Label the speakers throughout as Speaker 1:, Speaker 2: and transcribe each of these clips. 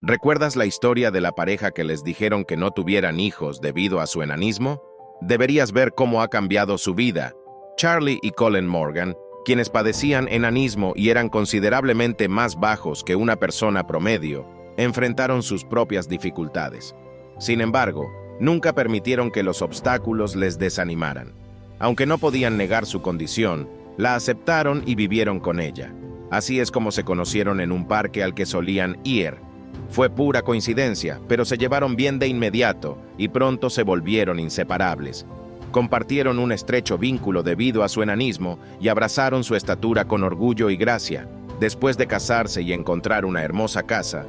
Speaker 1: ¿Recuerdas la historia de la pareja que les dijeron que no tuvieran hijos debido a su enanismo? Deberías ver cómo ha cambiado su vida. Charlie y Colin Morgan, quienes padecían enanismo y eran considerablemente más bajos que una persona promedio, enfrentaron sus propias dificultades. Sin embargo, nunca permitieron que los obstáculos les desanimaran. Aunque no podían negar su condición, la aceptaron y vivieron con ella. Así es como se conocieron en un parque al que solían ir. Fue pura coincidencia, pero se llevaron bien de inmediato y pronto se volvieron inseparables. Compartieron un estrecho vínculo debido a su enanismo y abrazaron su estatura con orgullo y gracia. Después de casarse y encontrar una hermosa casa,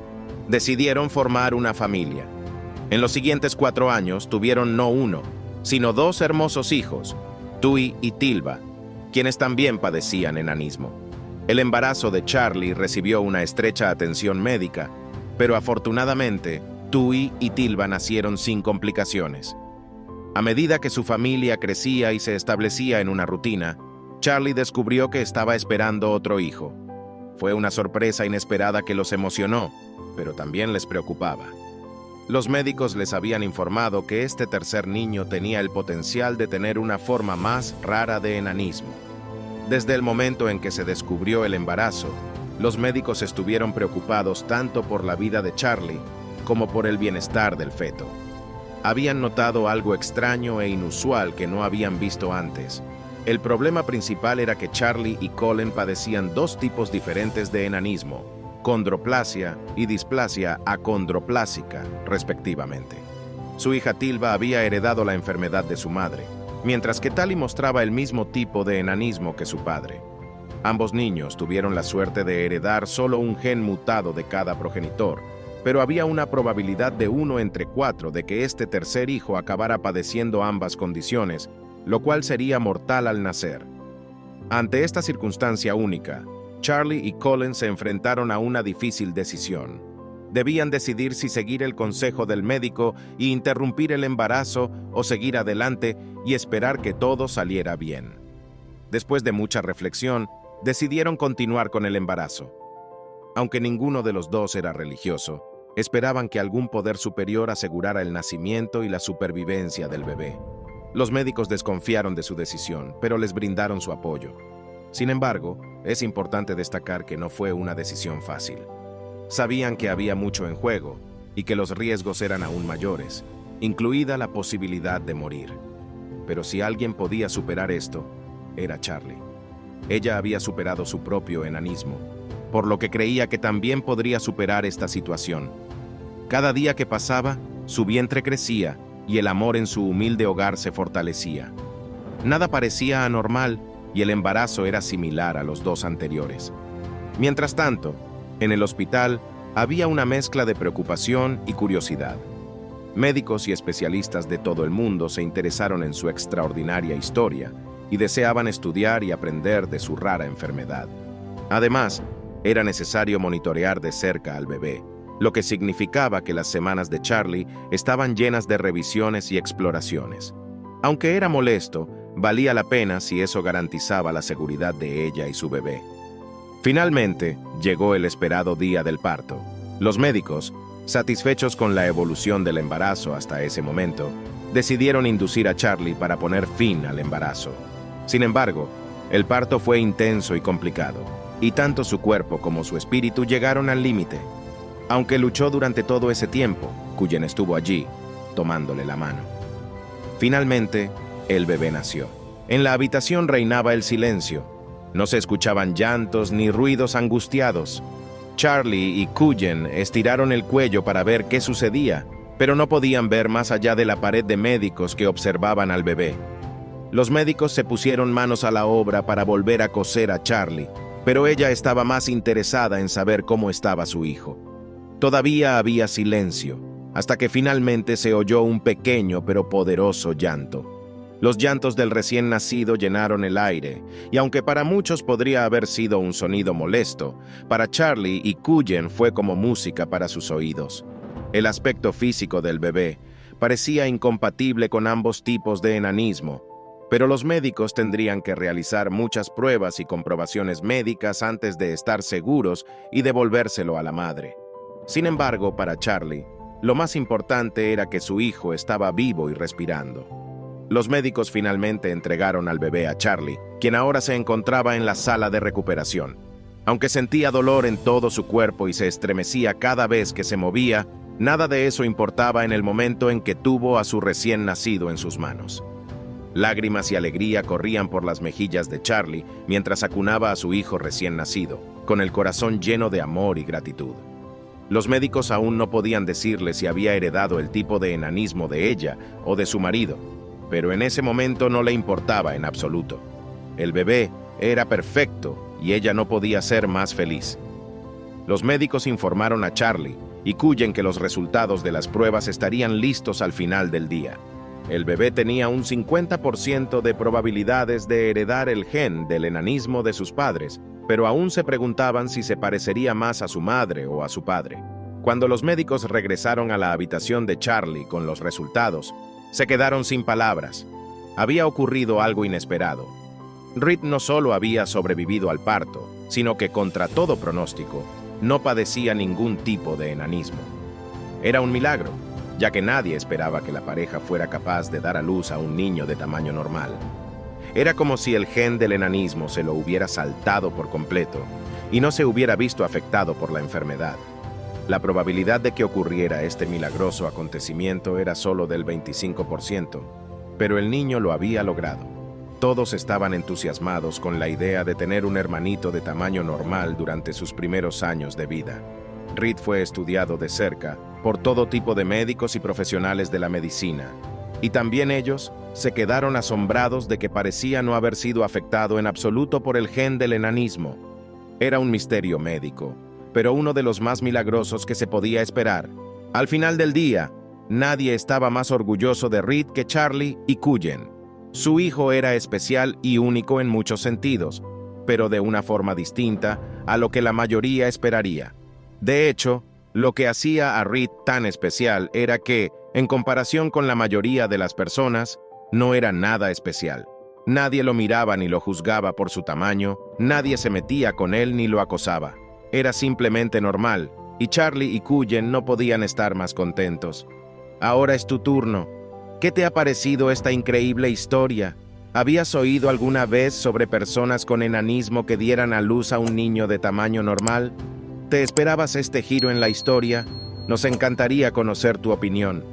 Speaker 1: decidieron formar una familia. En los siguientes 4 años tuvieron no uno, sino 2 hermosos hijos, Tui y Tilba, quienes también padecían enanismo. El embarazo de Charlie recibió una estrecha atención médica, pero afortunadamente, Tui y Tilba nacieron sin complicaciones. A medida que su familia crecía y se establecía en una rutina, Charlie descubrió que estaba esperando otro hijo. Fue una sorpresa inesperada que los emocionó, pero también les preocupaba. Los médicos les habían informado que este tercer niño tenía el potencial de tener una forma más rara de enanismo. Desde el momento en que se descubrió el embarazo, los médicos estuvieron preocupados tanto por la vida de Charlie como por el bienestar del feto. Habían notado algo extraño e inusual que no habían visto antes. El problema principal era que Charlie y Colin padecían 2 tipos diferentes de enanismo, condroplasia y displasia acondroplásica, respectivamente. Su hija Tilba había heredado la enfermedad de su madre, mientras que Tali mostraba el mismo tipo de enanismo que su padre. Ambos niños tuvieron la suerte de heredar solo un gen mutado de cada progenitor, pero había una probabilidad de 1 entre 4 de que este tercer hijo acabara padeciendo ambas condiciones, lo cual sería mortal al nacer. Ante esta circunstancia única, Charlie y Colin se enfrentaron a una difícil decisión. Debían decidir si seguir el consejo del médico e interrumpir el embarazo o seguir adelante y esperar que todo saliera bien. Después de mucha reflexión, decidieron continuar con el embarazo. Aunque ninguno de los dos era religioso, esperaban que algún poder superior asegurara el nacimiento y la supervivencia del bebé. Los médicos desconfiaron de su decisión, pero les brindaron su apoyo. Sin embargo, es importante destacar que no fue una decisión fácil. Sabían que había mucho en juego y que los riesgos eran aún mayores, incluida la posibilidad de morir. Pero si alguien podía superar esto, era Charlie. Ella había superado su propio enanismo, por lo que creía que también podría superar esta situación. Cada día que pasaba, su vientre crecía y el amor en su humilde hogar se fortalecía. Nada parecía anormal y el embarazo era similar a los 2 anteriores. Mientras tanto, en el hospital había una mezcla de preocupación y curiosidad. Médicos y especialistas de todo el mundo se interesaron en su extraordinaria historia y deseaban estudiar y aprender de su rara enfermedad. Además, era necesario monitorear de cerca al bebé, lo que significaba que las semanas de Charlie estaban llenas de revisiones y exploraciones. Aunque era molesto, valía la pena si eso garantizaba la seguridad de ella y su bebé. Finalmente, llegó el esperado día del parto. Los médicos, satisfechos con la evolución del embarazo hasta ese momento, decidieron inducir a Charlie para poner fin al embarazo. Sin embargo, el parto fue intenso y complicado, y tanto su cuerpo como su espíritu llegaron al límite. Aunque luchó durante todo ese tiempo, Cullen estuvo allí, tomándole la mano. Finalmente, el bebé nació. En la habitación reinaba el silencio. No se escuchaban llantos ni ruidos angustiados. Charlie y Cullen estiraron el cuello para ver qué sucedía, pero no podían ver más allá de la pared de médicos que observaban al bebé. Los médicos se pusieron manos a la obra para volver a coser a Charlie, pero ella estaba más interesada en saber cómo estaba su hijo. Todavía había silencio, hasta que finalmente se oyó un pequeño pero poderoso llanto. Los llantos del recién nacido llenaron el aire, y aunque para muchos podría haber sido un sonido molesto, para Charlie y Cullen fue como música para sus oídos. El aspecto físico del bebé parecía incompatible con ambos tipos de enanismo, pero los médicos tendrían que realizar muchas pruebas y comprobaciones médicas antes de estar seguros y devolvérselo a la madre. Sin embargo, para Charlie, lo más importante era que su hijo estaba vivo y respirando. Los médicos finalmente entregaron al bebé a Charlie, quien ahora se encontraba en la sala de recuperación. Aunque sentía dolor en todo su cuerpo y se estremecía cada vez que se movía, nada de eso importaba en el momento en que tuvo a su recién nacido en sus manos. Lágrimas y alegría corrían por las mejillas de Charlie mientras acunaba a su hijo recién nacido, con el corazón lleno de amor y gratitud. Los médicos aún no podían decirle si había heredado el tipo de enanismo de ella o de su marido, pero en ese momento no le importaba en absoluto. El bebé era perfecto y ella no podía ser más feliz. Los médicos informaron a Charlie y Cullen que los resultados de las pruebas estarían listos al final del día. El bebé tenía un 50% de probabilidades de heredar el gen del enanismo de sus padres, pero aún se preguntaban si se parecería más a su madre o a su padre. Cuando los médicos regresaron a la habitación de Charlie con los resultados, se quedaron sin palabras. Había ocurrido algo inesperado. Reed no solo había sobrevivido al parto, sino que contra todo pronóstico, no padecía ningún tipo de enanismo. Era un milagro, ya que nadie esperaba que la pareja fuera capaz de dar a luz a un niño de tamaño normal. Era como si el gen del enanismo se lo hubiera saltado por completo y no se hubiera visto afectado por la enfermedad. La probabilidad de que ocurriera este milagroso acontecimiento era solo del 25%, pero el niño lo había logrado. Todos estaban entusiasmados con la idea de tener un hermanito de tamaño normal durante sus primeros años de vida. Reed fue estudiado de cerca por todo tipo de médicos y profesionales de la medicina, y también ellos se quedaron asombrados de que parecía no haber sido afectado en absoluto por el gen del enanismo. Era un misterio médico, pero uno de los más milagrosos que se podía esperar. Al final del día, nadie estaba más orgulloso de Reed que Charlie y Cullen. Su hijo era especial y único en muchos sentidos, pero de una forma distinta a lo que la mayoría esperaría. De hecho, lo que hacía a Reed tan especial era que, en comparación con la mayoría de las personas, no era nada especial. Nadie lo miraba ni lo juzgaba por su tamaño, nadie se metía con él ni lo acosaba. Era simplemente normal, y Charlie y Cullen no podían estar más contentos. Ahora es tu turno. ¿Qué te ha parecido esta increíble historia? ¿Habías oído alguna vez sobre personas con enanismo que dieran a luz a un niño de tamaño normal? ¿Te esperabas este giro en la historia? Nos encantaría conocer tu opinión.